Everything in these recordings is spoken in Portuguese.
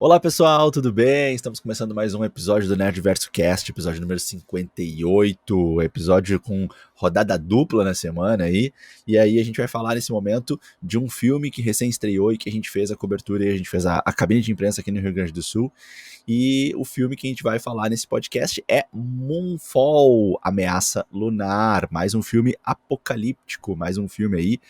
Olá pessoal, tudo bem? Estamos começando mais um episódio do Nerdverso Cast, episódio número 58, episódio com rodada dupla na semana aí. E aí a gente vai falar nesse momento de um filme que recém estreou e que a gente fez a cobertura e a gente fez a cabine de imprensa aqui no Rio Grande do Sul. E o filme que a gente vai falar nesse podcast é Moonfall, Ameaça Lunar, mais um filme apocalíptico, mais um filme aí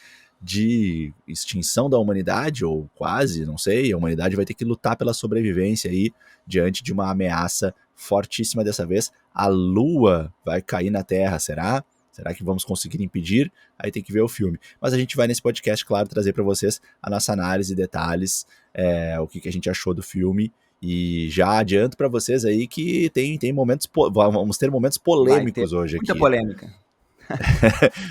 de extinção da humanidade, ou quase, não sei, a humanidade vai ter que lutar pela sobrevivência aí diante de uma ameaça fortíssima dessa vez. A Lua vai cair na Terra, será? Será que vamos conseguir impedir? Aí tem que ver o filme. Mas a gente vai nesse podcast, claro, trazer para vocês a nossa análise, detalhes, o que a gente achou do filme. E já adianto para vocês aí que tem momentos, vamos ter momentos Vai ter polêmicos hoje muita aqui. polêmica.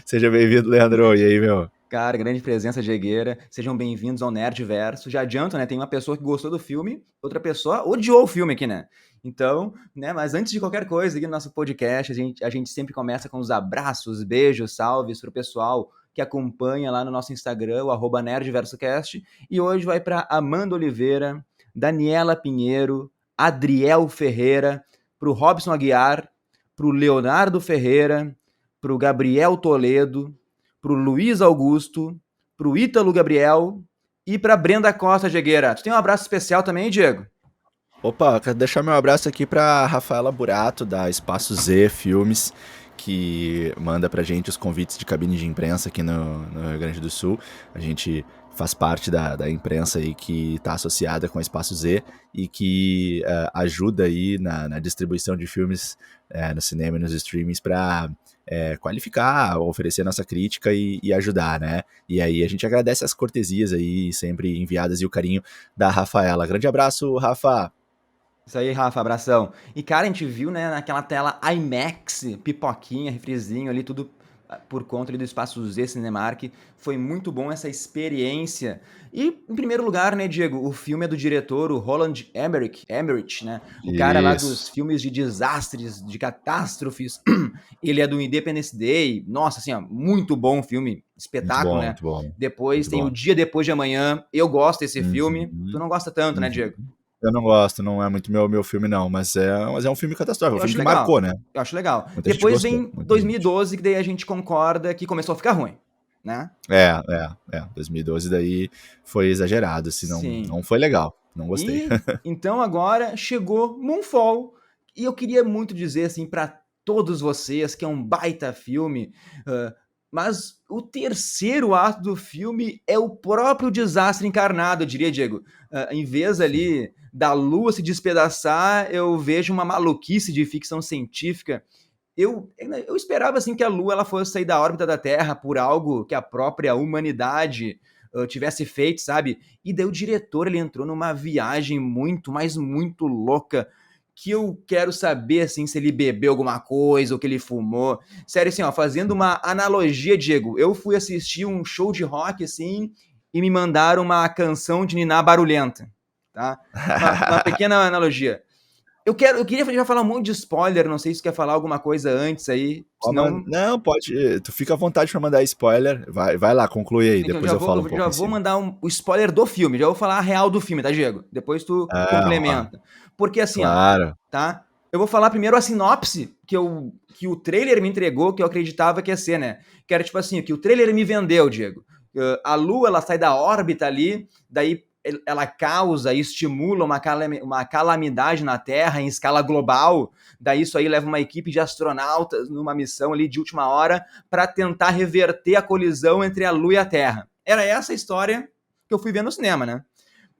Seja bem-vindo, Leandro. E aí, meu? Cara, grande presença Diegueira. Sejam bem-vindos ao Nerdverso. Já adianto, né? Tem uma pessoa que gostou do filme, outra pessoa odiou o filme aqui, né? Então, né? Mas antes de qualquer coisa aqui no nosso podcast, a gente sempre começa com os abraços, beijos, salves pro pessoal que acompanha lá no nosso Instagram, o @nerdversocast. E hoje vai para Amanda Oliveira, Daniela Pinheiro, Adriel Ferreira, pro Robson Aguiar, pro Leonardo Ferreira, pro Gabriel Toledo, pro Luiz Augusto, pro Ítalo Gabriel e pra Brenda Costa Diegueira. Tu tem um abraço especial também, Diego? Opa, quero deixar meu abraço aqui para Rafaela Burato, da Espaço Z Filmes, que manda pra gente os convites de cabine de imprensa aqui no Rio Grande do Sul. A gente faz parte da imprensa aí que está associada com a Espaço Z e que ajuda aí na distribuição de filmes no cinema e nos streamings para qualificar, oferecer nossa crítica e ajudar, né? E aí a gente agradece as cortesias aí sempre enviadas e o carinho da Rafaela. Grande abraço, Rafa! Isso aí, Rafa, abração. E, cara, a gente viu, né, naquela tela IMAX, pipoquinha, refrizinho ali, tudo por conta ali do Espaço Z Cinemark. Foi muito bom essa experiência. E, em primeiro lugar, né, Diego, o filme é do diretor, o Roland Emmerich, né? O cara lá dos Isso. filmes de desastres, de catástrofes. Ele é do Independence Day. Nossa, assim, ó, muito bom filme, Muito espetáculo, bom, né? muito bom. Depois Muito tem O bom. Dia Depois de Amanhã. Eu gosto desse filme. Tu Uhum, não gosta tanto, né, uhum. Diego? Eu não gosto, não é muito meu filme, não, mas é um filme catastrófico, é um Eu filme acho que marcou, legal. né? Eu acho legal. Muita gente Depois gostou, vem muita gente. 2012, que daí a gente concorda que começou a ficar ruim, né? 2012 daí foi exagerado, assim, Sim. não foi legal, não gostei. E então agora chegou Moonfall. E eu queria muito dizer assim para todos vocês que é um baita filme, mas o terceiro ato do filme é o próprio desastre encarnado, eu diria, Diego. Em vez ali da lua se despedaçar, eu vejo uma maluquice de ficção científica. Eu esperava assim que a Lua ela fosse sair da órbita da Terra por algo que a própria humanidade tivesse feito, sabe? E daí o diretor ele entrou numa viagem muito, mas muito louca que eu quero saber assim se ele bebeu alguma coisa ou que ele fumou. Sério assim, ó, fazendo uma analogia, Diego, eu fui assistir um show de rock assim e me mandaram uma canção de Niná barulhenta, tá? Uma pequena analogia. Eu queria já falar um monte de spoiler, não sei se você quer falar alguma coisa antes aí, senão Não, pode, tu fica à vontade pra mandar spoiler, vai lá, conclui aí, então depois eu falo um eu já pouco em vou cima. mandar o spoiler do filme, já vou falar a real do filme, tá, Diego? Depois tu Ah, ó, complementa. Porque assim, ó, claro. tá? Eu vou falar primeiro a sinopse que o trailer me entregou, que eu acreditava que ia ser, né? Que era tipo assim, que o trailer me vendeu, Diego. A Lua, ela sai da órbita ali, daí ela causa e estimula uma calamidade na Terra em escala global. Daí isso aí leva uma equipe de astronautas numa missão ali de última hora para tentar reverter a colisão entre a Lua e a Terra. Era essa a história que eu fui ver no cinema, né?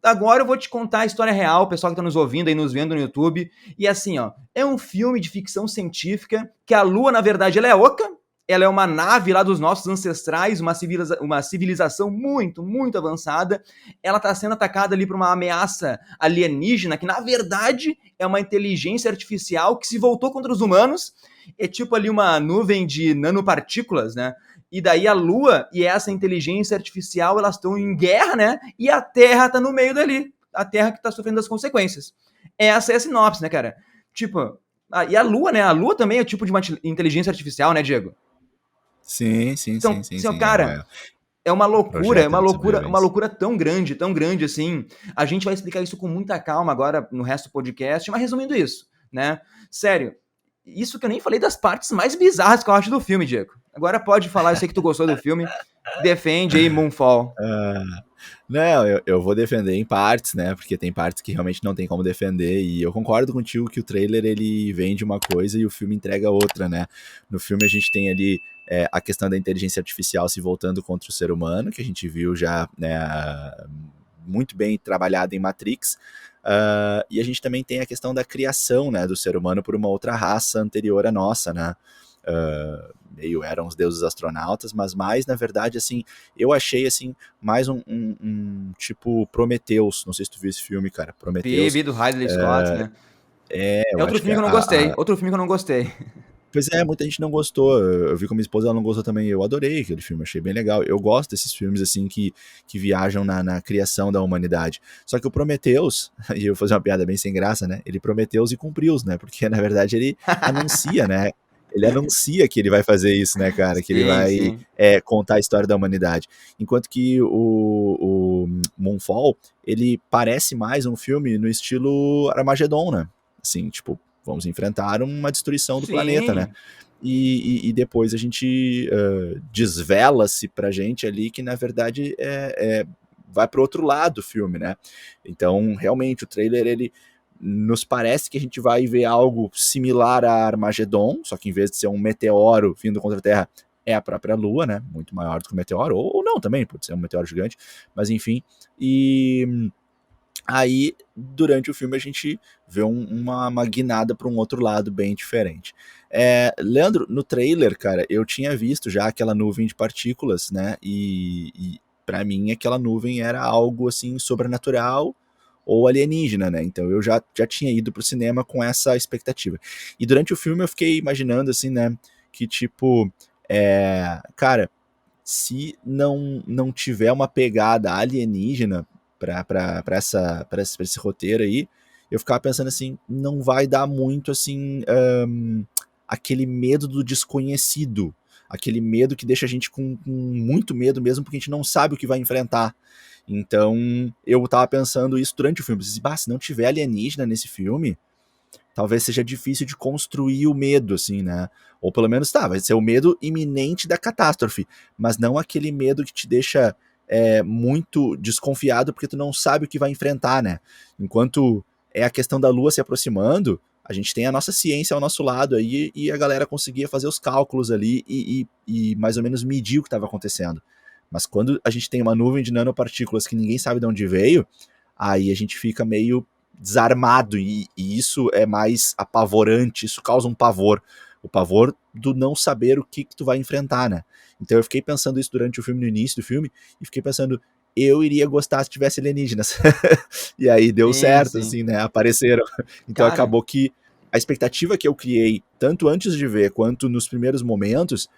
Agora eu vou te contar a história real, o pessoal que tá nos ouvindo e nos vendo no YouTube. E assim, ó, é um filme de ficção científica que a Lua, na verdade, ela é oca. Ela é uma nave lá dos nossos ancestrais, uma civilização muito, muito avançada. Ela está sendo atacada ali por uma ameaça alienígena, que na verdade é uma inteligência artificial que se voltou contra os humanos. É tipo ali uma nuvem de nanopartículas, né? E daí a Lua e essa inteligência artificial, elas estão em guerra, né? E a Terra tá no meio dali. A Terra que tá sofrendo as consequências. Essa é a sinopse, né, cara? Tipo, e a Lua, né? A Lua também é tipo de uma inteligência artificial, né, Diego? Sim, sim, sim, Então, sim, assim, ó, sim, cara, é Projeta uma na loucura, uma sobrevivência. loucura tão grande assim. A gente vai explicar isso com muita calma agora no resto do podcast, mas resumindo isso, né? Sério, isso que eu nem falei das partes mais bizarras que eu acho do filme, Diego. Agora pode falar, eu sei que tu gostou do filme. Defende aí Moonfall. Ah, não, eu vou defender em partes, né? Porque tem partes que realmente não tem como defender. E eu concordo contigo que o trailer ele vende uma coisa e o filme entrega outra, né? No filme a gente tem ali a questão da inteligência artificial se voltando contra o ser humano, que a gente viu já, né, muito bem trabalhado em Matrix. E a gente também tem a questão da criação, né, do ser humano por uma outra raça anterior à nossa, né? Meio eram os deuses astronautas, mas mais, na verdade, assim, eu achei, assim, mais um tipo Prometheus, não sei se tu viu esse filme, cara, Prometheus, Vi do Ridley Scott, né? É eu outro acho que filme que eu não gostei. Outro filme que eu não gostei. pois é, muita gente não gostou, eu vi com a minha esposa, ela não gostou também, eu adorei aquele filme, achei bem legal, eu gosto desses filmes, assim, que viajam na criação da humanidade, só que o Prometheus, e eu vou fazer uma piada bem sem graça, né, ele prometeu e cumpriu, né, porque, na verdade, ele anuncia, né, ele anuncia que ele vai fazer isso, né, cara? Que ele Sim, vai sim. contar a história da humanidade. Enquanto que o Moonfall, ele parece mais um filme no estilo Armageddon, né? Assim, tipo, vamos enfrentar uma destruição do planeta, né? Sim. E depois a gente desvela-se pra gente ali que, na verdade, vai pro outro lado do filme, né? Então, realmente, o trailer, ele nos parece que a gente vai ver algo similar a Armagedon, só que em vez de ser um meteoro vindo contra a Terra, é a própria Lua, né? Muito maior do que o meteoro, ou não também, pode ser um meteoro gigante, mas enfim. E aí, durante o filme, a gente vê uma guinada para um outro lado bem diferente. Leandro, no trailer, cara, eu tinha visto já aquela nuvem de partículas, né? E para mim aquela nuvem era algo assim sobrenatural ou alienígena, né? Então eu já tinha ido pro cinema com essa expectativa. E durante o filme eu fiquei imaginando assim, né? Que tipo, cara, se não tiver uma pegada alienígena para esse roteiro aí, eu ficava pensando assim, não vai dar muito assim aquele medo do desconhecido, aquele medo que deixa a gente com muito medo mesmo porque a gente não sabe o que vai enfrentar. Então eu tava pensando isso durante o filme, se não tiver alienígena nesse filme, talvez seja difícil de construir o medo, assim, né? Ou pelo menos, vai ser o medo iminente da catástrofe, mas não aquele medo que te deixa muito desconfiado porque tu não sabe o que vai enfrentar, né? Enquanto é a questão da Lua se aproximando, a gente tem a nossa ciência ao nosso lado aí e a galera conseguia fazer os cálculos ali e mais ou menos medir o que estava acontecendo. Mas quando a gente tem uma nuvem de nanopartículas que ninguém sabe de onde veio, aí a gente fica meio desarmado e isso é mais apavorante, isso causa um pavor, o pavor do não saber o que tu vai enfrentar, né? Então eu fiquei pensando isso durante o filme, no início do filme, e fiquei pensando, eu iria gostar se tivesse alienígenas. E aí deu Sim, certo, sim. assim, né? Apareceram. Então Cara, acabou que a expectativa que eu criei, tanto antes de ver quanto nos primeiros momentos,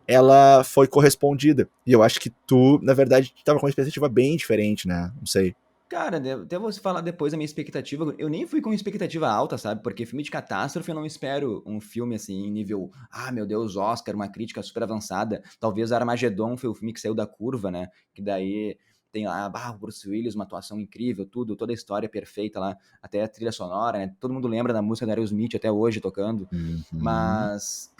ela foi correspondida. E eu acho que tu, na verdade, estava com uma expectativa bem diferente, né? Não sei. Cara, até vou falar depois a minha expectativa. Eu nem fui com expectativa alta, sabe? Porque filme de catástrofe eu não espero um filme assim, em nível, meu Deus, Oscar, uma crítica super avançada. Talvez Armageddon foi o filme que saiu da curva, né? Que daí tem lá, o Bruce Willis, uma atuação incrível, tudo, toda a história perfeita lá, até a trilha sonora, né? Todo mundo lembra da música da Aerosmith até hoje tocando. Uhum. Mas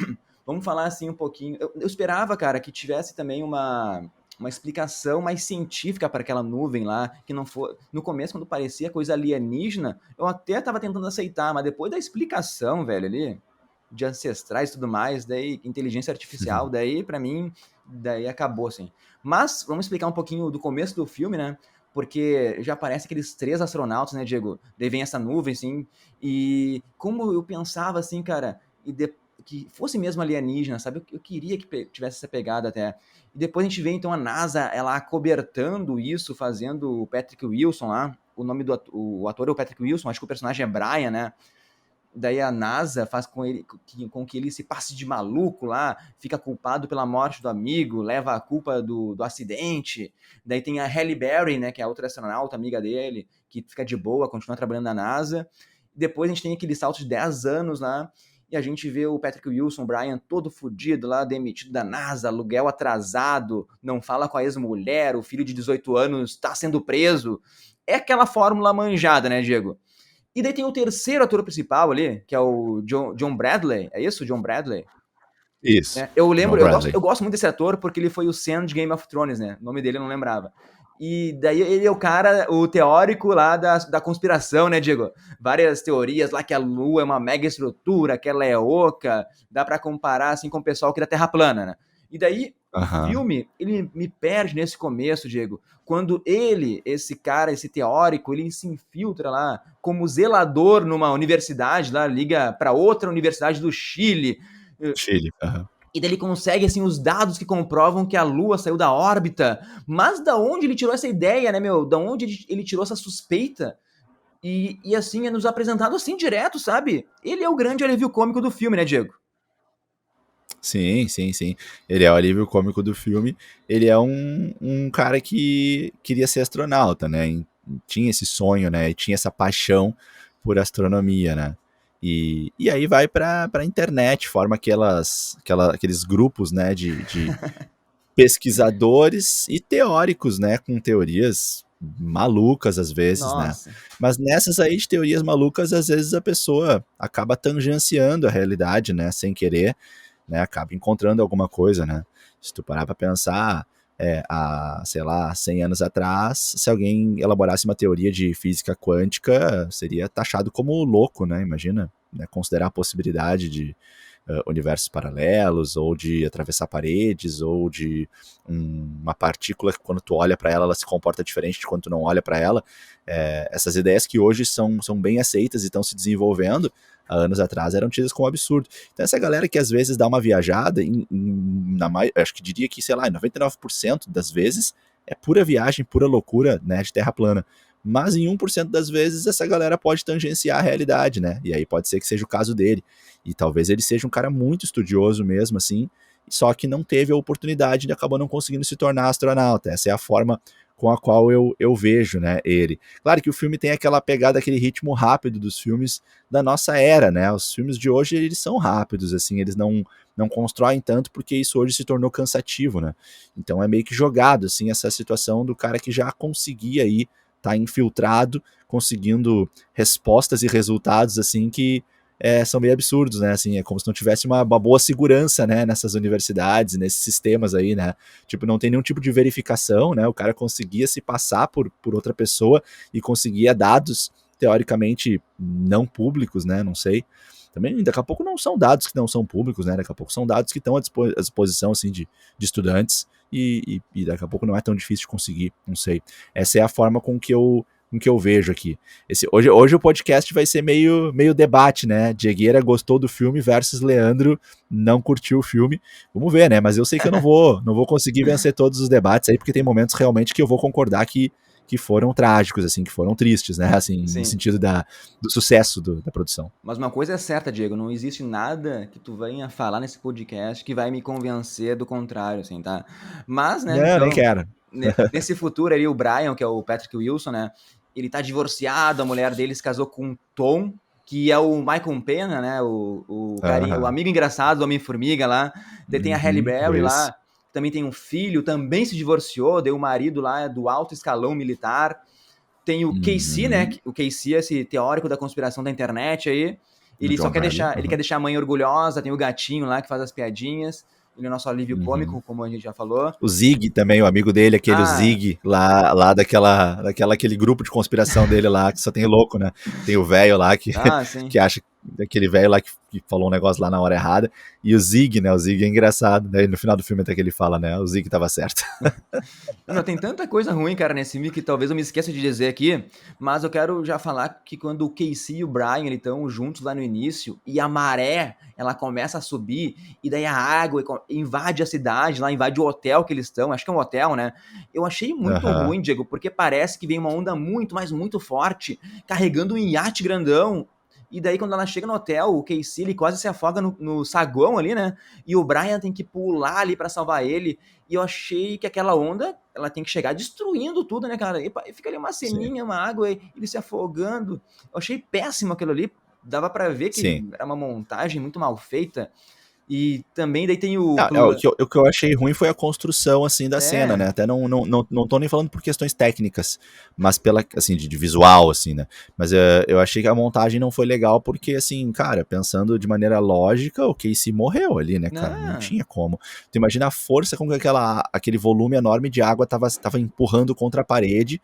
vamos falar assim um pouquinho. Eu esperava, cara, que tivesse também uma explicação mais científica para aquela nuvem lá, que não for. No começo, quando parecia coisa alienígena, eu até tava tentando aceitar, mas depois da explicação, velho, ali, de ancestrais e tudo mais, daí inteligência artificial, daí para mim, daí acabou assim. Mas vamos explicar um pouquinho do começo do filme, né? Porque já aparece aqueles 3 astronautas, né, Diego? Daí vem essa nuvem, assim, e como eu pensava, assim, cara, que fosse mesmo alienígena, sabe? Eu queria que tivesse essa pegada até. E depois a gente vê, então, a NASA, ela acobertando isso, fazendo o Patrick Wilson lá, o nome do o ator é o Patrick Wilson, acho que o personagem é Brian, né? Daí a NASA faz com que ele se passe de maluco lá, fica culpado pela morte do amigo, leva a culpa do acidente. Daí tem a Halle Berry, né, que é a outra astronauta, amiga dele, que fica de boa, continua trabalhando na NASA. Depois a gente tem aquele salto de 10 anos lá, e a gente vê o Patrick Wilson, o Brian, todo fudido lá, demitido da NASA, aluguel atrasado, não fala com a ex-mulher, o filho de 18 anos tá sendo preso. É aquela fórmula manjada, né, Diego? E daí tem o terceiro ator principal ali, que é o John Bradley. É isso, John Bradley? Isso. Eu John lembro, Bradley. eu gosto muito desse ator porque ele foi o Sam de Game of Thrones, né? O nome dele eu não lembrava. E daí ele é o cara, o teórico lá da conspiração, né, Diego? Várias teorias lá que a Lua é uma mega estrutura, que ela é oca, dá pra comparar assim com o pessoal que é da Terra plana, né? E daí o filme, ele me perde nesse começo, Diego, quando ele, esse cara, esse teórico, ele se infiltra lá como zelador numa universidade lá, liga pra outra universidade do Chile. Chile. E daí ele consegue, assim, os dados que comprovam que a Lua saiu da órbita. Mas da onde ele tirou essa ideia, né, meu? Da onde ele tirou essa suspeita? E assim, é nos apresentado assim direto, sabe? Ele é o grande alívio cômico do filme, né, Diego? Sim, sim, sim. Ele é o alívio cômico do filme. Ele é um cara que queria ser astronauta, né? E tinha esse sonho, né? E tinha essa paixão por astronomia, né? E aí vai para a internet, forma aqueles grupos, né? De pesquisadores e teóricos, né? Com teorias malucas às vezes, né? Nossa. Mas nessas aí de teorias malucas, às vezes a pessoa acaba tangenciando a realidade, né? Sem querer, né, acaba encontrando alguma coisa, né? Se tu parar pra pensar, há, sei lá, 100 anos atrás, se alguém elaborasse uma teoria de física quântica, seria taxado como louco, né? Imagina, né, considerar a possibilidade de universos paralelos, ou de atravessar paredes, ou de uma partícula que quando tu olha para ela, ela se comporta diferente de quando tu não olha para ela. Essas ideias que hoje são bem aceitas e estão se desenvolvendo, há anos atrás eram tidas como absurdo. Então essa galera que às vezes dá uma viajada, acho que diria que, sei lá, 99% das vezes é pura viagem, pura loucura, né, de terra plana. Mas em 1% das vezes essa galera pode tangenciar a realidade, né? E aí pode ser que seja o caso dele. E talvez ele seja um cara muito estudioso mesmo, assim, só que não teve a oportunidade e acabou não conseguindo se tornar astronauta. Essa é a forma com a qual eu vejo, né, ele. Claro que o filme tem aquela pegada, aquele ritmo rápido dos filmes da nossa era, né? Os filmes de hoje, eles são rápidos, assim, eles não constroem tanto porque isso hoje se tornou cansativo, né? Então é meio que jogado, assim, essa situação do cara que já conseguia aí tá infiltrado, conseguindo respostas e resultados, assim, que são meio absurdos, né? Assim, é como se não tivesse uma boa segurança, né? Nessas universidades, nesses sistemas aí, né? Tipo, não tem nenhum tipo de verificação, né? O cara conseguia se passar por outra pessoa e conseguia dados teoricamente não públicos, né? Não sei. Também, daqui a pouco não são dados que não são públicos, né? Daqui a pouco são dados que estão à disposição, assim, de estudantes e daqui a pouco não é tão difícil de conseguir, não sei. Essa é a forma com que eu vejo aqui. Hoje o podcast vai ser meio debate, né? Diegueira gostou do filme versus Leandro não curtiu o filme. Vamos ver, né? Mas eu sei que eu não vou conseguir vencer todos os debates aí, porque tem momentos realmente que eu vou concordar que foram trágicos, assim, que foram tristes, né? Assim, Sim. no sentido do sucesso da produção. Mas uma coisa é certa, Diego, não existe nada que tu venha falar nesse podcast que vai me convencer do contrário, assim, tá? Mas, né, Não, nem então, quero. nesse futuro ali, o Brian, que é o Patrick Wilson, né, ele tá divorciado, a mulher dele se casou com um Tom, que é o Michael Pena, né, o carinha, o amigo engraçado do Homem-Formiga lá. Daí tem a Halle Berry Isso. lá, também tem um filho, também se divorciou, deu o marido lá do alto escalão militar. Tem o Casey, né? O Casey é esse teórico da conspiração da internet aí. Ele só John quer Bradley. deixar, ele quer deixar a mãe orgulhosa. Tem o gatinho lá que faz as piadinhas. Ele é o nosso alívio cômico, como a gente já falou. O Zig também, o amigo dele, aquele Zig, lá aquele grupo de conspiração dele lá, que só tem louco, né? Tem o velho lá que acha, aquele velho lá que falou um negócio lá na hora errada, e o Zig, né? O Zig é engraçado, né? No final do filme até que ele fala, né? O Zig tava certo. Não, tem tanta coisa ruim, cara, nesse filme que talvez eu me esqueça de dizer aqui, mas eu quero já falar que quando o Casey e o Brian estão juntos lá no início e a maré, ela começa a subir e daí a água invade a cidade, lá invade o hotel que eles estão, acho que é um hotel, né? Eu achei muito ruim, Diego, porque parece que vem uma onda muito, mas muito forte, carregando um iate grandão. E daí, quando ela chega no hotel, o Casey ele quase se afoga no saguão ali, né? E o Brian tem que pular ali pra salvar ele. E eu achei que aquela onda, ela tem que chegar destruindo tudo, né, cara? E fica ali uma ceninha, uma água, ele se afogando. Eu achei péssimo aquilo ali. dava pra ver que Sim. era uma montagem muito mal feita. E também daí tem o... O que eu achei ruim foi a construção, assim, da cena, né? Até não tô nem falando por questões técnicas, mas pela, assim, de visual, assim, né? Mas eu achei que a montagem não foi legal porque, assim, cara, pensando de maneira lógica, o Casey morreu ali, né, cara? Não tinha como. Tu imagina a força com que aquele volume enorme de água tava empurrando contra a parede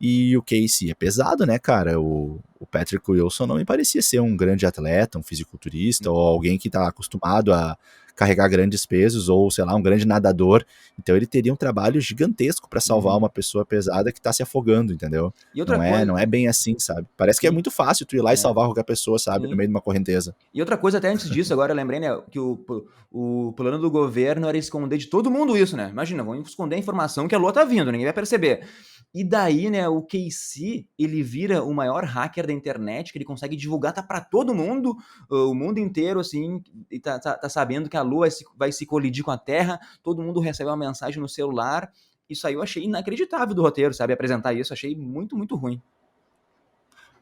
e o Casey é pesado, né, cara? O Patrick Wilson não me parecia ser um grande atleta, um fisiculturista ou alguém que tá acostumado a carregar grandes pesos ou, sei lá, um grande nadador. Então ele teria um trabalho gigantesco para salvar uma pessoa pesada que tá se afogando, entendeu? E outra coisa... Não é bem assim, sabe? Parece que é muito fácil tu ir lá e salvar qualquer pessoa, sabe? No meio de uma correnteza. E outra coisa, até antes disso, agora eu lembrei, né, que o plano do governo era esconder de todo mundo isso, né? Imagina, vamos esconder a informação que a Lua tá vindo, ninguém vai perceber. E daí, né, o Casey, ele vira o maior hacker da internet, que ele consegue divulgar, tá pra todo mundo, o mundo inteiro, assim, e tá sabendo que a Lua vai se colidir com a Terra, todo mundo recebe uma mensagem no celular. Isso aí eu achei inacreditável do roteiro, sabe? Apresentar isso, achei muito, muito ruim.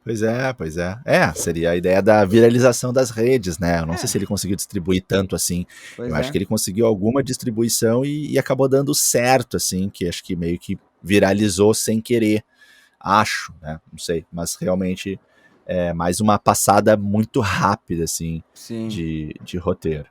Pois é, pois é. Seria a ideia da viralização das redes, né? Eu não sei se ele conseguiu distribuir tanto assim. Eu acho que ele conseguiu alguma distribuição e acabou dando certo, assim, que acho que meio que viralizou sem querer. Acho, né? Não sei, mas realmente é mais uma passada muito rápida, assim, de roteiro.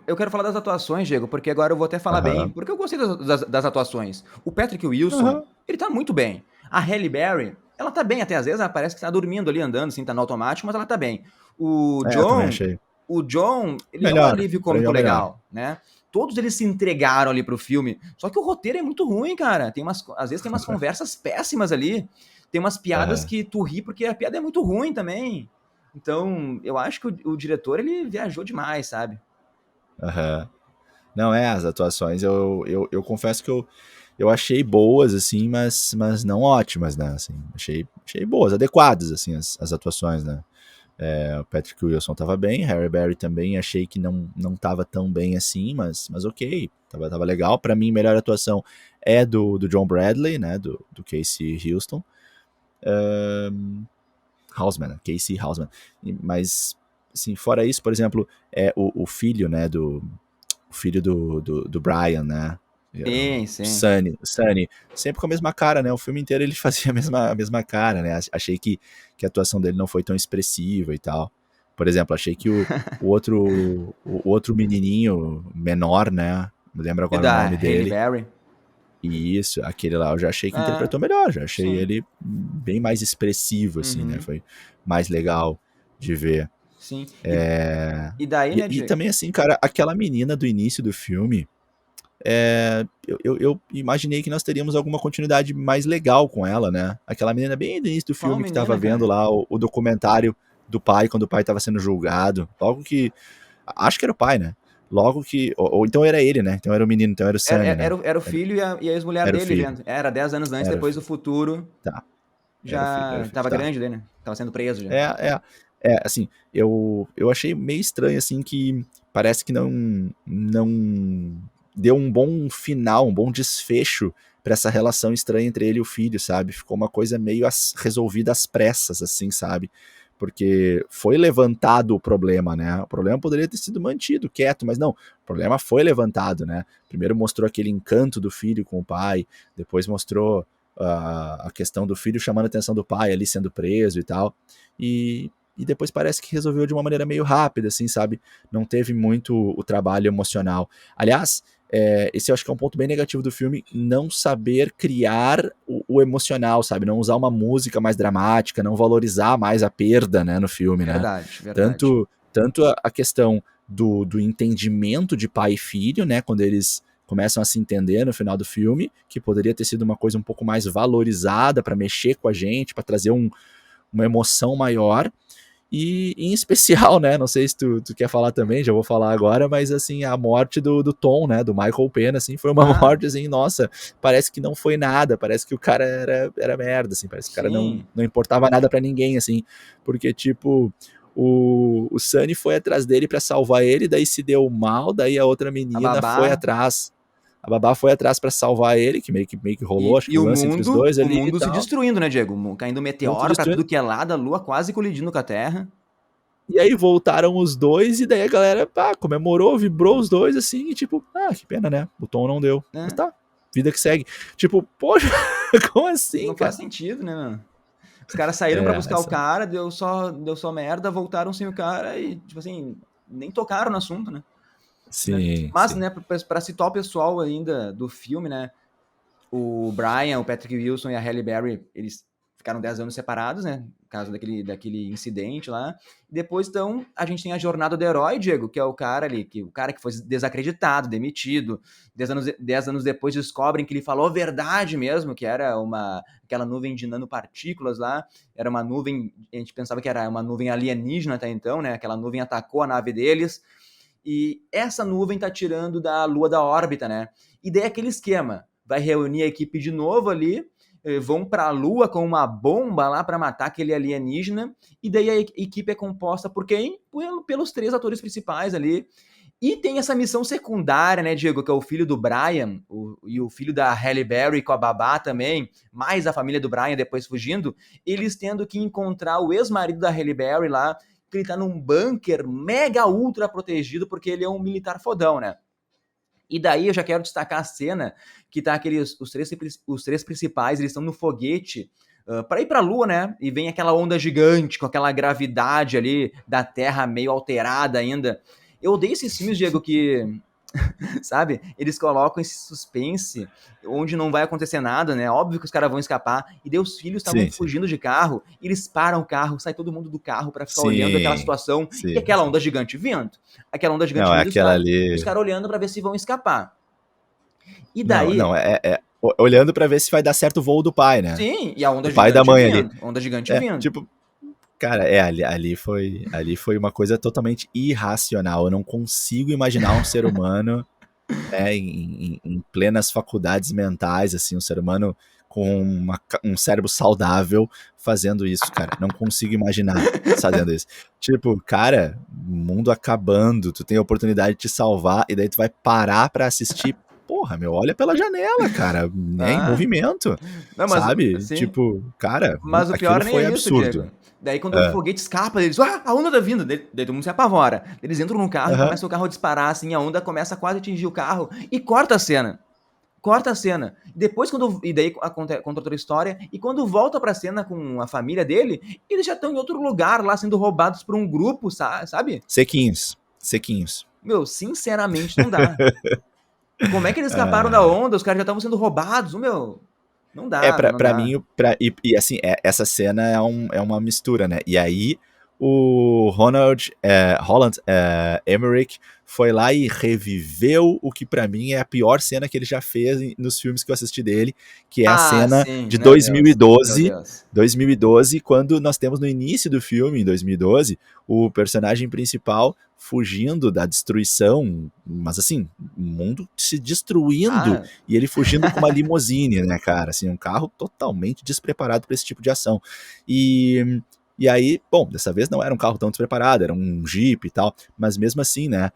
Eu quero falar das atuações, Diego, porque agora eu vou até falar bem, porque eu gostei das atuações. O Patrick Wilson, ele tá muito bem. A Halle Berry, ela tá bem até às vezes, ela parece que tá dormindo ali, andando, assim, tá no automático, mas ela tá bem. Eu também achei. O John, ele Melhor, é um alívio cômico legal, né? Todos eles se entregaram ali pro filme, só que o roteiro é muito ruim, cara. Às vezes tem umas conversas péssimas ali, tem umas piadas que tu ri porque a piada é muito ruim também. Então, eu acho que o diretor, ele viajou demais, sabe? Não, as atuações, eu confesso que eu achei boas, assim, mas não ótimas, né? Assim, achei boas, adequadas, assim, as atuações, né? O Patrick Wilson tava bem, Harry Berry também achei que não tava tão bem assim, mas ok, tava legal. Pra mim, melhor atuação é do John Bradley, né? Do Casey Houston. Houseman, Casey Houseman. Mas, assim, fora isso, por exemplo, o filho, né? O filho do Brian, né? Sim. Sunny, sempre com a mesma cara, né? O filme inteiro ele fazia a mesma cara, né? Achei que a atuação dele não foi tão expressiva e tal. Por exemplo, achei que o outro menininho menor, né? Me lembro agora o nome dele. Berry. Isso, aquele lá eu já achei que interpretou melhor, já achei ele bem mais expressivo, assim, né? Foi mais legal de ver. Sim. E daí, né, e também, assim, cara, aquela menina do início do filme, eu imaginei que nós teríamos alguma continuidade mais legal com ela, né? Aquela menina bem do início do filme que tava vendo lá o documentário do pai, quando o pai tava sendo julgado. Logo que... Acho que era o pai, né? Logo que... Ou então era ele, né? Então era o menino, então era o Sunny, né? Era o filho e a ex-mulher dele vendo. Era 10 anos antes, depois do futuro. Tá. Já tava grande dele, né? Tava sendo preso já. Assim, eu achei meio estranho, assim, que parece que não deu um bom final, um bom desfecho pra essa relação estranha entre ele e o filho, sabe? Ficou uma coisa meio resolvida às pressas, assim, sabe? Porque foi levantado o problema, né? O problema poderia ter sido mantido, quieto, mas não, o problema foi levantado, né? Primeiro mostrou aquele encanto do filho com o pai, depois mostrou a questão do filho chamando a atenção do pai ali sendo preso e tal, e depois parece que resolveu de uma maneira meio rápida, assim, sabe? Não teve muito o trabalho emocional. Aliás, esse eu acho que é um ponto bem negativo do filme, não saber criar o emocional, sabe? Não usar uma música mais dramática, não valorizar mais a perda, né, no filme, verdade. né? Tanto a questão do entendimento de pai e filho, né, quando eles começam a se entender no final do filme, que poderia ter sido uma coisa um pouco mais valorizada para mexer com a gente, para trazer uma emoção maior. E em especial, né, não sei se tu quer falar também, já vou falar agora, mas assim, a morte do Tom, né, do Michael Pena, assim, foi uma morte, assim, nossa, parece que não foi nada, parece que o cara era merda, assim, parece que o cara não importava nada pra ninguém, assim, porque, tipo, o Sunny foi atrás dele pra salvar ele, daí se deu mal, daí a outra menina foi atrás, a babá foi atrás pra salvar ele, que meio que rolou, acho que o lance entre os dois ali. O mundo se destruindo, né, Diego? Caindo meteoro pra tudo que é lado, a lua quase colidindo com a Terra. E aí voltaram os dois, e daí a galera comemorou, vibrou os dois, assim, e tipo, que pena, né? O Tom não deu. Mas né? tá, vida que segue. Tipo, poxa, como assim, Não faz cara? sentido, né, mano? Os caras saíram pra buscar o Essa. cara, deu só merda, voltaram sem o cara e, tipo assim, nem tocaram no assunto, né? Sim, Mas, sim. né, pra citar o pessoal ainda do filme, né? O Brian, o Patrick Wilson e a Halle Berry, eles ficaram 10 anos separados, né? Por causa daquele incidente lá. Depois, então, a gente tem a jornada do herói, Diego, que é o cara ali, o cara que foi desacreditado, demitido. 10 anos depois descobrem que ele falou a verdade mesmo, que era aquela nuvem de nanopartículas lá. Era uma nuvem, a gente pensava que era uma nuvem alienígena até então, né? Aquela nuvem atacou a nave deles. E essa nuvem tá tirando da Lua da órbita, né? E daí aquele esquema, vai reunir a equipe de novo ali, vão para a Lua com uma bomba lá para matar aquele alienígena, e daí a equipe é composta por quem? Pelos 3 atores principais ali. E tem essa missão secundária, né, Diego, que é o filho do Brian e o filho da Halle Berry com a babá também, mais a família do Brian depois fugindo, eles tendo que encontrar o ex-marido da Halle Berry lá, que ele tá num bunker mega ultra protegido, porque ele é um militar fodão, né? E daí eu já quero destacar a cena que tá os três principais, eles estão no foguete para ir pra Lua, né? E vem aquela onda gigante com aquela gravidade ali da Terra meio alterada ainda. Eu odeio esses filmes, Diego, que sabe? Eles colocam esse suspense onde não vai acontecer nada, né? Óbvio que os caras vão escapar. E daí os filhos estavam Sim, sim. fugindo de carro, e eles param o carro, sai todo mundo do carro pra ficar olhando aquela Sim, situação e sim, aquela sim. onda gigante vindo. Aquela onda gigante Não, é vindo, aquela os ali. cara olhando pra ver se vão escapar. E Não, daí, não, olhando pra ver se vai dar certo o voo do pai, né? sim, e a onda Do pai e da gigante mãe ali. vindo, onda gigante É, vindo. tipo, cara, ali foi uma coisa totalmente irracional. Eu não consigo imaginar um ser humano, né, em plenas faculdades mentais, assim, um ser humano com um cérebro saudável fazendo isso, cara. Não consigo imaginar fazendo isso. Tipo, cara, mundo acabando, tu tem a oportunidade de te salvar e daí tu vai parar pra assistir. Porra, meu, olha pela janela, cara, né, em Ah, movimento, não, mas sabe? assim, Tipo, cara, mas o aquilo pior nem é foi isso, absurdo. Diego. Daí quando o É. foguete escapa, eles, a onda tá vindo. Daí todo mundo se apavora. Eles entram num carro e Aham. começa o carro a disparar, assim, a onda começa a quase atingir o carro e corta a cena. Corta a cena. Depois, e daí conta outra história, e quando volta pra cena com a família dele, eles já estão em outro lugar lá, sendo roubados por um grupo, sabe? Sequinhos, sequinhos. Meu, sinceramente, não dá. Como é que eles escaparam da Ah, onda? Os caras já estavam sendo roubados, meu. Não É, dá, pra, não pra dá. mim, e assim, essa cena é uma mistura, né? E aí, o Holland Emmerich foi lá e reviveu o que pra mim é a pior cena que ele já fez nos filmes que eu assisti dele, que é a Ah, cena sim, de meu Deus. Meu 2012, Deus. 2012, quando nós temos no início do filme, em 2012, o personagem principal fugindo da destruição, mas assim, o mundo se destruindo Ah, e ele fugindo com uma limousine, né, cara? Assim, um carro totalmente despreparado para esse tipo de ação. E, e aí, bom, dessa vez não era um carro tão despreparado, era um Jeep e tal, mas mesmo assim, né,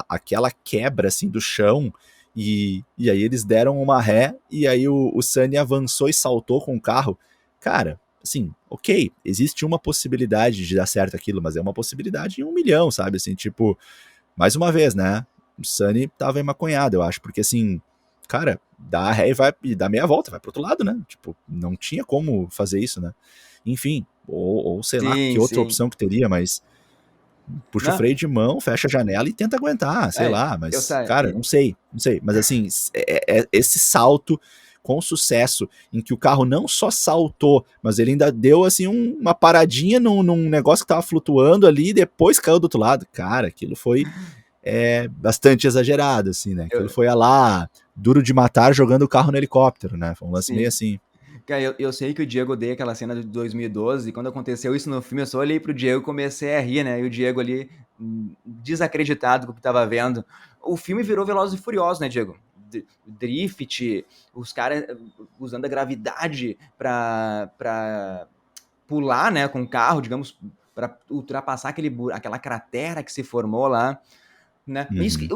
aquela quebra, assim, do chão, e aí eles deram uma ré, e aí o Sunny avançou e saltou com o carro. Cara, assim, ok, existe uma possibilidade de dar certo aquilo, mas é uma possibilidade em 1 milhão, sabe? Assim, tipo, mais uma vez, né? O Sunny tava emaconhado, eu acho, porque assim, cara, dá ré e dá meia volta, vai pro outro lado, né? Tipo, não tinha como fazer isso, né? Enfim, ou sei lá que sim, outra sim. opção que teria, mas puxa o Não, freio de mão, fecha a janela e tenta aguentar, sei é, lá, eu mas, cara, sei. não sei, mas assim, esse salto com sucesso, em que o carro não só saltou, mas ele ainda deu assim uma paradinha num negócio que tava flutuando ali e depois caiu do outro lado. Cara, aquilo foi bastante exagerado, assim, né? Aquilo Eu, foi a lá, duro de matar jogando o carro no helicóptero, né? Foi um lance meio sim. assim. Cara, eu sei que o Diego odeia aquela cena de 2012, e quando aconteceu isso no filme, eu só olhei pro Diego e comecei a rir, né? E o Diego ali, desacreditado com o que tava vendo. O filme virou Velozes e Furiosos, né, Diego? Drift, os caras usando a gravidade pra pular, né, com o carro, digamos, pra ultrapassar aquela cratera que se formou lá. né? Uhum. Isso que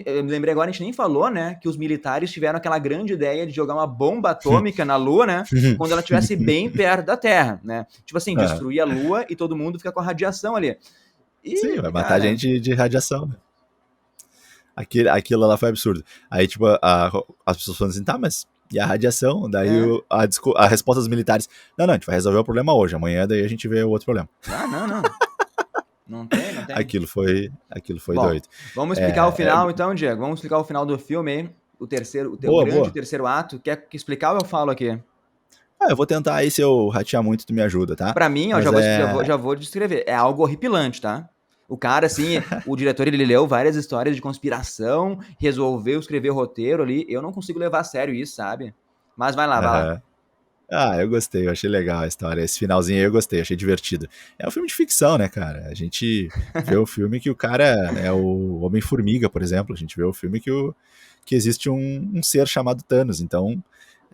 eu me lembrei agora, a gente nem falou, né? Que os militares tiveram aquela grande ideia de jogar uma bomba atômica na Lua, né? Quando ela estivesse bem perto da Terra, né? Tipo assim, Aham. destruir a Lua e todo mundo fica com a radiação ali. Sim, E, vai matar a cara, gente de radiação, né? Aquilo lá foi absurdo. Aí, tipo, as pessoas falam assim, tá, mas e a radiação? Daí é. a resposta dos militares, não, a gente vai resolver o problema hoje, amanhã daí a gente vê o outro problema. Ah, não, não. Não tem, não tem. Aquilo foi Bom, doido. vamos explicar o É, final então, Diego. Vamos explicar o final do filme aí. O boa, grande boa. terceiro ato. Quer que explicar ou eu falo aqui? Eu vou tentar aí, se eu ratear muito, tu me ajuda, tá? Pra mim, ó, Mas já vou descrever. É algo horripilante, tá? O cara, assim, o diretor, ele leu várias histórias de conspiração, resolveu escrever roteiro ali. Eu não consigo levar a sério isso, sabe? Mas vai lá, vai lá. Aham. Eu gostei, eu achei legal a história. Esse finalzinho aí eu gostei, achei divertido. É um filme de ficção, né, cara? A gente vê o filme que o cara é o Homem-Formiga, por exemplo. A gente vê o filme que existe um ser chamado Thanos. Então,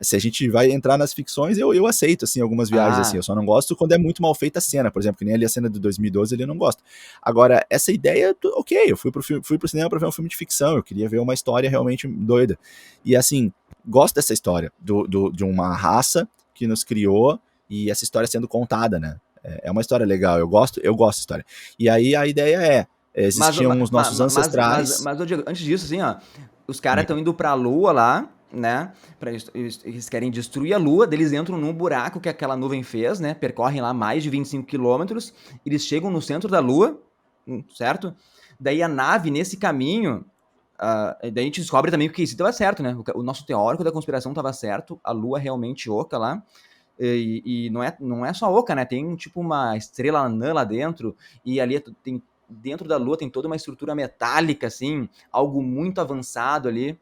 se a gente vai entrar nas ficções, eu aceito, assim, algumas viagens assim. Eu Ah, só não gosto quando é muito mal feita a cena. Por exemplo, que nem ali a cena de 2012, ali eu não gosto. Agora, essa ideia, ok, eu fui pro cinema pra ver um filme de ficção. Eu queria ver uma história realmente doida. E, assim, gosto dessa história de uma raça que nos criou e essa história sendo contada, né? É uma história legal, eu gosto da história. E aí a ideia mas, existiam os nossos ancestrais. ô, Diego, antes disso, assim, ó, os caras Hum. estão indo pra Lua lá, né? Eles querem destruir a Lua, daí eles entram num buraco que aquela nuvem fez, né? Percorrem lá mais de 25 quilômetros, eles chegam no centro da Lua, certo? Daí a nave, nesse caminho, daí a gente descobre também que isso estava certo, né? O nosso teórico da conspiração estava certo, a Lua realmente oca lá. E não é só oca, né? Tem tipo uma estrela anã lá dentro, e ali tem dentro da Lua tem toda uma estrutura metálica, assim, algo muito avançado ali.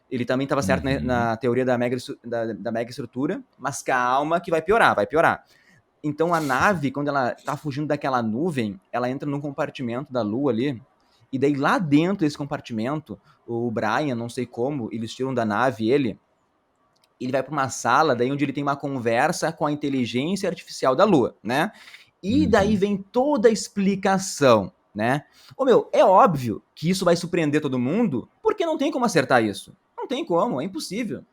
Ele também estava certo, né, Uhum. na teoria da mega estrutura, mas calma que vai piorar, vai piorar. Então a nave, quando ela tá fugindo daquela nuvem, ela entra num compartimento da Lua ali, e daí lá dentro desse compartimento, o Brian, não sei como, eles tiram da nave ele vai para uma sala, daí onde ele tem uma conversa com a inteligência artificial da Lua, né? E daí Uhum. vem toda a explicação, né? Ô meu, é óbvio que isso vai surpreender todo mundo, porque não tem como acertar isso. Não tem como, é impossível.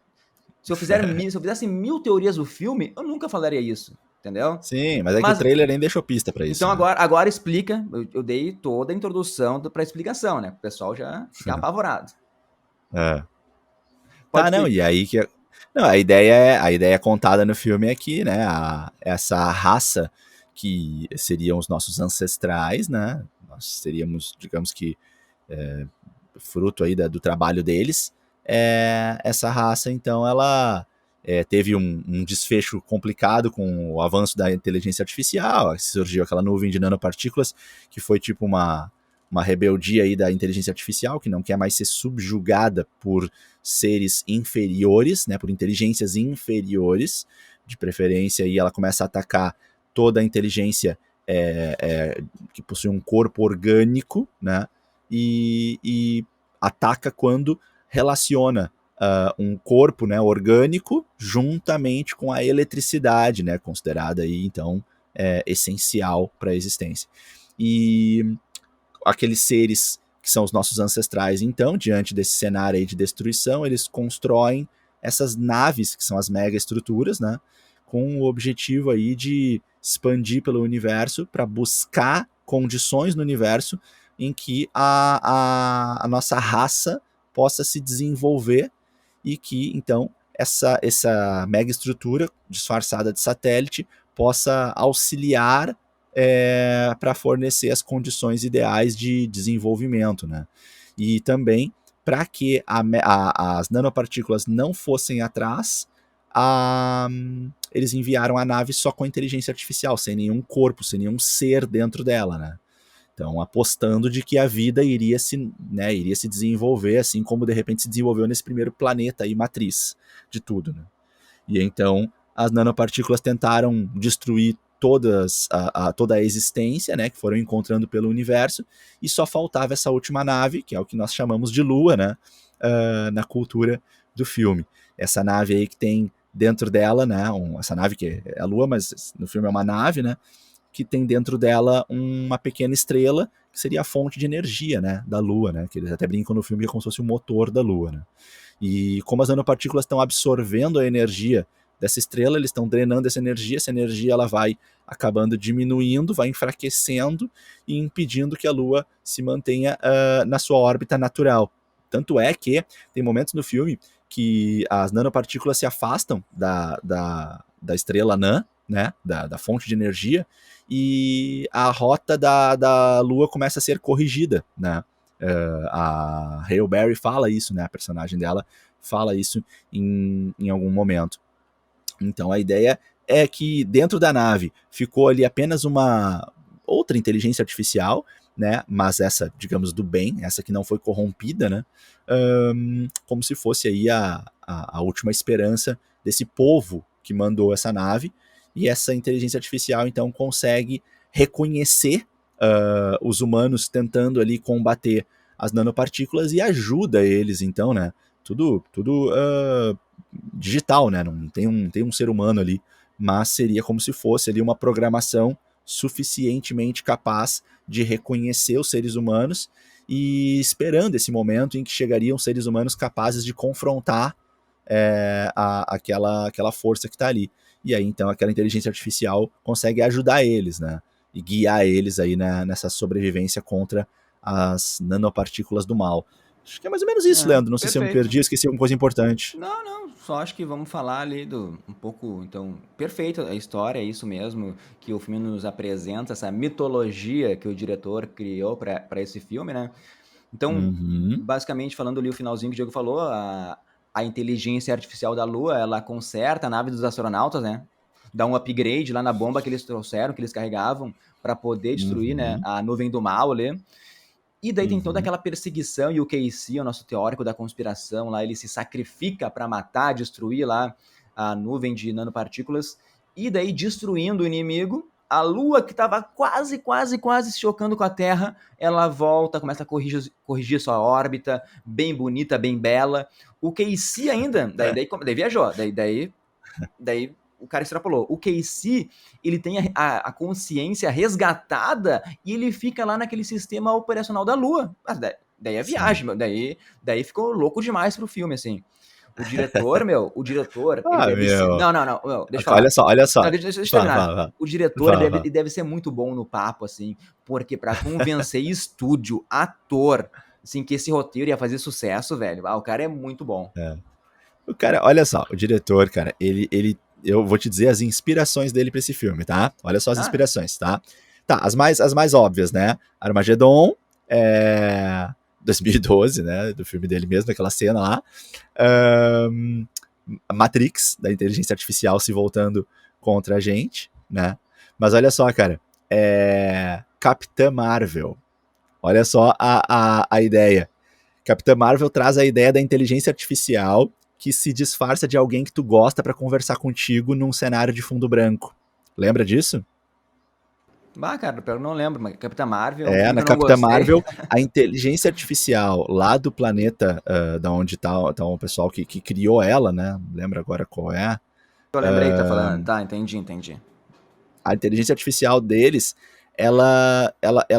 Se eu fizesse 1000 teorias do filme, eu nunca falaria isso, entendeu? Sim, mas é que o Mas, trailer nem deixou pista pra então isso, né? agora explica, eu dei toda a introdução para explicação, né? O pessoal já ficar apavorado. É. Pode Tá, não, explicar. e aí que. Não, a ideia contada no filme é que, né, essa raça que seriam os nossos ancestrais, né? Nós seríamos, digamos que, fruto aí do trabalho deles. Essa raça, então, ela teve um desfecho complicado com o avanço da inteligência artificial, surgiu aquela nuvem de nanopartículas, que foi tipo uma rebeldia aí da inteligência artificial, que não quer mais ser subjugada por seres inferiores, né, por inteligências inferiores, de preferência, e ela começa a atacar toda a inteligência que possui um corpo orgânico, né, e ataca quando relaciona um corpo, né, orgânico juntamente com a eletricidade, né, considerada aí então essencial para a existência. E aqueles seres que são os nossos ancestrais, então, diante desse cenário aí de destruição, eles constroem essas naves, que são as mega estruturas, né, com o objetivo aí de expandir pelo universo para buscar condições no universo em que a nossa raça possa se desenvolver e que, então, essa mega estrutura disfarçada de satélite possa auxiliar para fornecer as condições ideais de desenvolvimento, né? E também para que as nanopartículas não fossem atrás, eles enviaram a nave só com a inteligência artificial, sem nenhum corpo, sem nenhum ser dentro dela, né? Então, apostando de que a vida iria se desenvolver assim como de repente se desenvolveu nesse primeiro planeta aí, matriz de tudo, né? E então as nanopartículas tentaram destruir toda a existência, né, que foram encontrando pelo universo, e só faltava essa última nave, que é o que nós chamamos de Lua, né, na cultura do filme. Essa nave aí que tem dentro dela, né, essa nave que é a Lua, mas no filme é uma nave, né, que tem dentro dela uma pequena estrela, que seria a fonte de energia, né, da Lua, né, que eles até brincam no filme que é como se fosse o motor da Lua, né. E como as nanopartículas estão absorvendo a energia dessa estrela, eles estão drenando essa energia ela vai acabando diminuindo, vai enfraquecendo e impedindo que a Lua se mantenha na sua órbita natural. Tanto é que tem momentos no filme que as nanopartículas se afastam da estrela anã, né, da fonte de energia, e a rota da Lua começa a ser corrigida, né. A Halle Berry fala isso, né, a personagem dela fala isso em algum momento. Então a ideia é que dentro da nave ficou ali apenas uma outra inteligência artificial, né, mas essa, digamos, do bem, essa que não foi corrompida, né, como se fosse aí a última esperança desse povo que mandou essa nave, e essa inteligência artificial então consegue reconhecer os humanos tentando ali combater as nanopartículas e ajuda eles então, né, tudo digital, né, não tem um ser humano ali, mas seria como se fosse ali uma programação suficientemente capaz de reconhecer os seres humanos e esperando esse momento em que chegariam seres humanos capazes de confrontar aquela força que está ali. E aí, então, aquela inteligência artificial consegue ajudar eles, né? E guiar eles aí nessa sobrevivência contra as nanopartículas do mal. Acho que é mais ou menos isso, Leandro. Não sei se eu me Perfeito. perdi, esqueci alguma coisa importante. Não, só acho que vamos falar ali um pouco, então, perfeito a história, é isso mesmo que o filme nos apresenta, essa mitologia que o diretor criou para esse filme, né? Então, Uhum. basicamente, falando ali o finalzinho que o Diego falou, a inteligência artificial da Lua, ela conserta a nave dos astronautas, né? Dá um upgrade lá na bomba que eles trouxeram, que eles carregavam, para poder destruir, né, Uhum. a nuvem do mal ali. E daí tem toda Uhum. aquela perseguição, e o Casey, o nosso teórico da conspiração lá, ele se sacrifica para matar, destruir lá a nuvem de nanopartículas, e daí destruindo o inimigo, a Lua, que estava quase se chocando com a Terra, ela volta, começa a corrigir sua órbita, bem bonita, bem bela. O Casey ainda, daí viajou, daí o cara extrapolou. O Casey, ele tem a consciência resgatada e ele fica lá naquele sistema operacional da Lua. Mas daí é Sim. viagem, meu. Daí ficou louco demais pro filme, assim. O diretor, ele Ah, deve ser. meu. Não, meu, deixa eu Olha falar. só, olha só. Não, deixa eu Fala, terminar. fala, fala. O diretor, Fala, fala. ele deve ser muito bom no papo, assim, porque pra convencer estúdio, ator, assim, que esse roteiro ia fazer sucesso, velho, o cara é muito bom. É. O cara, olha só, o diretor, cara, eu vou te dizer as inspirações dele pra esse filme, tá? Olha só as Ah, inspirações, tá? Tá, as mais óbvias, né? Armageddon, 2012, né? Do filme dele mesmo, aquela cena lá. Ahn, Matrix, da inteligência artificial se voltando contra a gente, né? Mas olha só, cara, Capitã Marvel. Olha só a ideia. Capitã Marvel traz a ideia da inteligência artificial que se disfarça de alguém que tu gosta pra conversar contigo num cenário de fundo branco. Lembra disso? cara, eu não lembro, mas Capitã Marvel é um filme que Na eu não Capitã gostei. Marvel, a inteligência artificial lá do planeta da onde tá o pessoal que criou ela, né? Lembra agora qual é? Eu lembrei que tá falando. Tá, entendi. A inteligência artificial deles, ela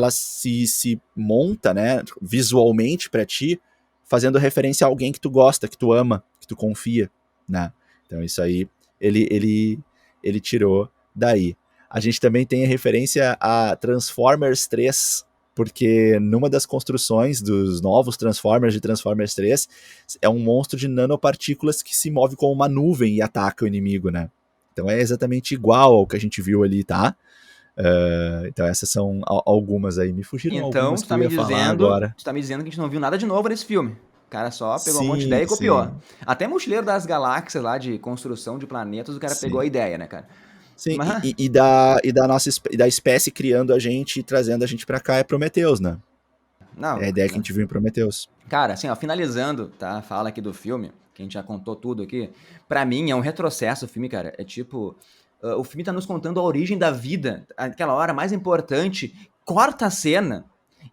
se monta, né, visualmente para ti, fazendo referência a alguém que tu gosta, que tu ama, que tu confia, né? Então isso aí ele tirou daí. A gente também tem a referência a Transformers 3, porque numa das construções dos novos Transformers de Transformers 3 é um monstro de nanopartículas que se move como uma nuvem e ataca o inimigo, né? Então é exatamente igual ao que a gente viu ali, tá? Então essas são algumas aí. Me fugiram Então, algumas que eu ia falar agora. tu tá me dizendo que a gente não viu nada de novo nesse filme. O cara só pegou um monte de Sim, ideia e copiou. sim, Até Mochileiro das Galáxias lá, de construção de planetas, o cara pegou a sim. ideia, né, cara? Sim, Mas, da nossa da espécie criando a gente e trazendo a gente pra cá é Prometheus, né? É não, a ideia que a gente viu em Prometheus. cara, assim, ó, finalizando, tá? Fala aqui do filme, que a gente já contou tudo aqui. Pra mim, é um retrocesso o filme, cara. É tipo, o filme tá nos contando a origem da vida, aquela hora mais importante, corta a cena,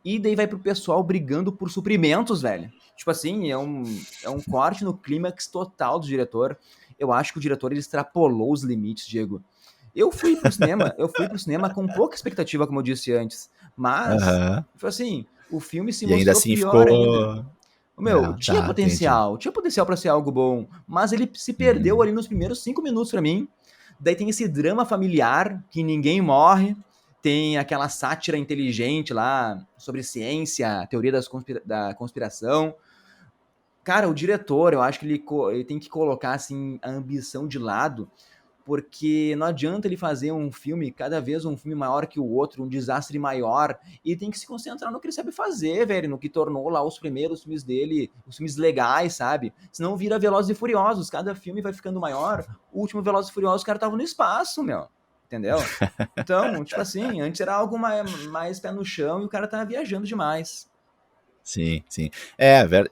e daí vai pro pessoal brigando por suprimentos, velho. Tipo assim, é um corte no clímax total do diretor. Eu acho que o diretor ele extrapolou os limites, Diego. Eu fui pro cinema com pouca expectativa, como eu disse antes, mas, Aham. tipo assim, o filme se E ainda mostrou assim pior ainda. ficou. Meu, Tá, entendi. tinha potencial pra ser algo bom, mas ele se perdeu Uhum. ali nos primeiros 5 minutos pra mim. Daí tem esse drama familiar que ninguém morre, tem aquela sátira inteligente lá sobre ciência, teoria da conspiração. Cara, o diretor, eu acho que ele tem que colocar assim a ambição de lado, porque não adianta ele fazer um filme, cada vez um filme maior que o outro, um desastre maior, e tem que se concentrar no que ele sabe fazer, velho, no que tornou lá os primeiros filmes dele, os filmes legais, sabe? Senão vira Velozes e Furiosos, cada filme vai ficando maior, o último Velozes e Furiosos, o cara tava no espaço, meu, entendeu? Então, tipo assim, antes era algo mais pé no chão e o cara tava viajando demais. Sim, sim.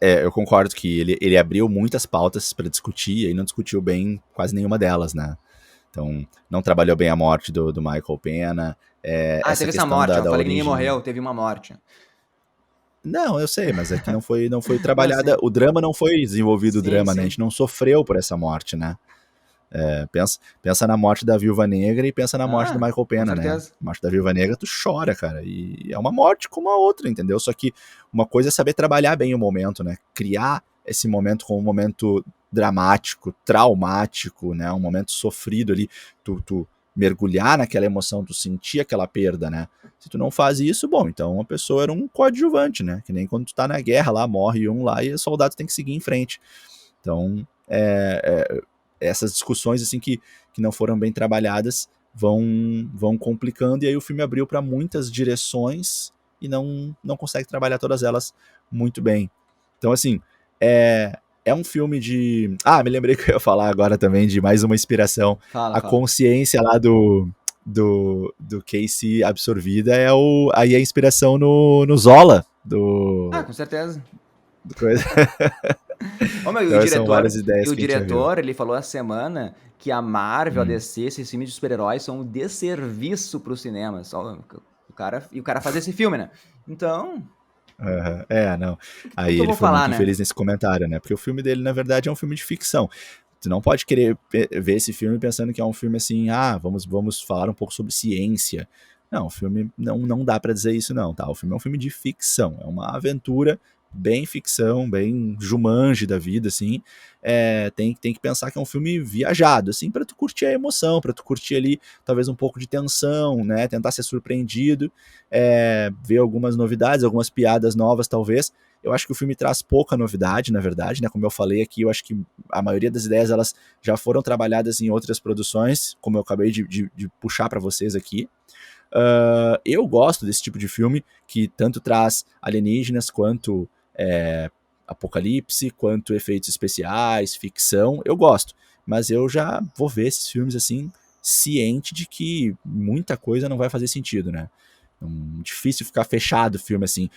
Eu concordo que ele abriu muitas pautas pra discutir e não discutiu bem quase nenhuma delas, né? Então, não trabalhou bem a morte do Michael Pena, Ah, essa teve essa questão morte, da, eu da falei que ninguém origem. morreu, teve uma morte. Não, eu sei, mas é que não foi Não, trabalhada. sim. O drama não foi desenvolvido, o Sim, drama, né? A sim. gente não sofreu por essa morte, né? Pensa na morte da Viúva Negra e pensa na morte do Ah, Michael com Pena, né? certeza. A morte da Viúva Negra, tu chora, cara. E é uma morte como a outra, entendeu? Só que uma coisa é saber trabalhar bem o momento, né? Criar esse momento como um momento dramático, traumático, né? Um momento sofrido ali. Tu mergulhar naquela emoção, tu sentir aquela perda, né? Se tu não faz isso, bom, então a pessoa era um coadjuvante, né? Que nem quando tu tá na guerra lá, morre um lá e os soldados têm que seguir em frente. Então, essas discussões assim que não foram bem trabalhadas vão complicando, e aí o filme abriu para muitas direções e não consegue trabalhar todas elas muito bem. Então, assim, é um filme de. Ah, me lembrei que eu ia falar agora também de mais uma inspiração. Fala, A fala. consciência lá do Casey absorvida aí a inspiração no Zola, Ah, com certeza. do coisa. Ô, meu, Então, são várias e ideias o que a gente já viu. diretor, ele falou essa semana que a Marvel, a Hum. DC, esses filmes de super-heróis são um desserviço pros cinemas. O cara fazer esse filme, né? Então, Aham. Não. o Aí que eu ele vou foi falar, muito né? infeliz nesse comentário, né? Porque o filme dele, na verdade, é um filme de ficção. Tu não pode querer ver esse filme pensando que é um filme assim, vamos falar um pouco sobre ciência. Não, o filme não dá pra dizer isso não, tá? O filme é um filme de ficção, é uma aventura bem ficção, bem Jumanji da vida, assim. Tem que pensar que é um filme viajado, assim, pra tu curtir a emoção, pra tu curtir ali talvez um pouco de tensão, né? Tentar ser surpreendido, ver algumas novidades, algumas piadas novas, talvez. Eu acho que o filme traz pouca novidade, na verdade, né? Como eu falei aqui, eu acho que a maioria das ideias elas já foram trabalhadas em outras produções, como eu acabei de puxar para vocês aqui. Eu gosto desse tipo de filme que tanto traz alienígenas quanto apocalipse, quanto efeitos especiais, ficção. Eu gosto, mas eu já vou ver esses filmes assim ciente de que muita coisa não vai fazer sentido, né? Difícil ficar fechado o filme assim.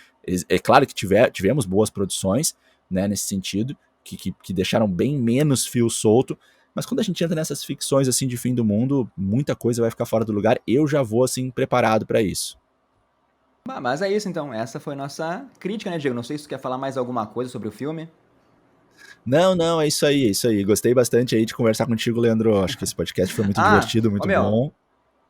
É claro que tivemos boas produções, né, nesse sentido, que deixaram bem menos fio solto, mas quando a gente entra nessas ficções assim de fim do mundo, muita coisa vai ficar fora do lugar. Eu já vou assim preparado para isso. Mas é isso então. Essa foi nossa crítica, né, Diego? Não sei se tu quer falar mais alguma coisa sobre o filme. Não, é isso aí, é isso aí. Gostei bastante aí de conversar contigo, Leandro. Acho que esse podcast foi muito Ah, divertido, ô muito meu, bom.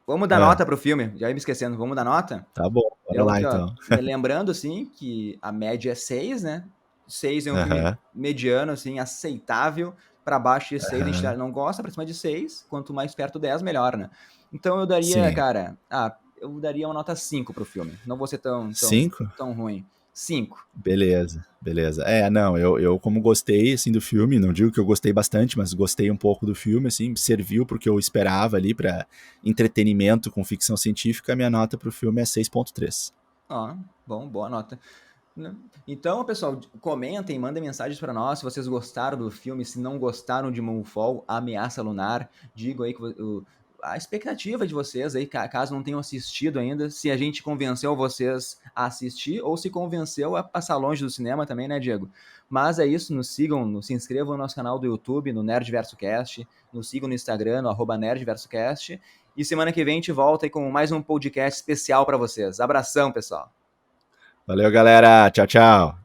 vamos dar É, nota pro filme. Já ia me esquecendo, vamos dar nota? tá bom, bora Eu lá aqui, ó, então. lembrando, assim, que a média é 6, né? 6 é um filme Aham, mediano, assim, aceitável. Pra baixo de 6 a gente aham. não gosta, pra cima de 6, quanto mais perto 10, melhor, né? Então eu daria, Sim. cara, eu daria uma nota 5 pro filme. Não vou ser Cinco? tão ruim. 5. Beleza, beleza. Não, eu como gostei, assim, do filme, não digo que eu gostei bastante, mas gostei um pouco do filme, assim, serviu porque eu esperava ali pra entretenimento com ficção científica, minha nota pro filme é 6,3. Ó, bom, boa nota. Né? Então, pessoal, comentem, mandem mensagens para nós se vocês gostaram do filme, se não gostaram de Moonfall, Ameaça Lunar. Digam aí que a expectativa de vocês aí, caso não tenham assistido ainda, se a gente convenceu vocês a assistir ou se convenceu a passar longe do cinema também, né, Diego? Mas é isso, nos sigam, se inscrevam no nosso canal do YouTube, no Nerd Verso Cast, nos sigam no Instagram, no @nerdversocast. E semana que vem a gente volta aí com mais um podcast especial para vocês. Abração, pessoal! Valeu, galera. Tchau, tchau.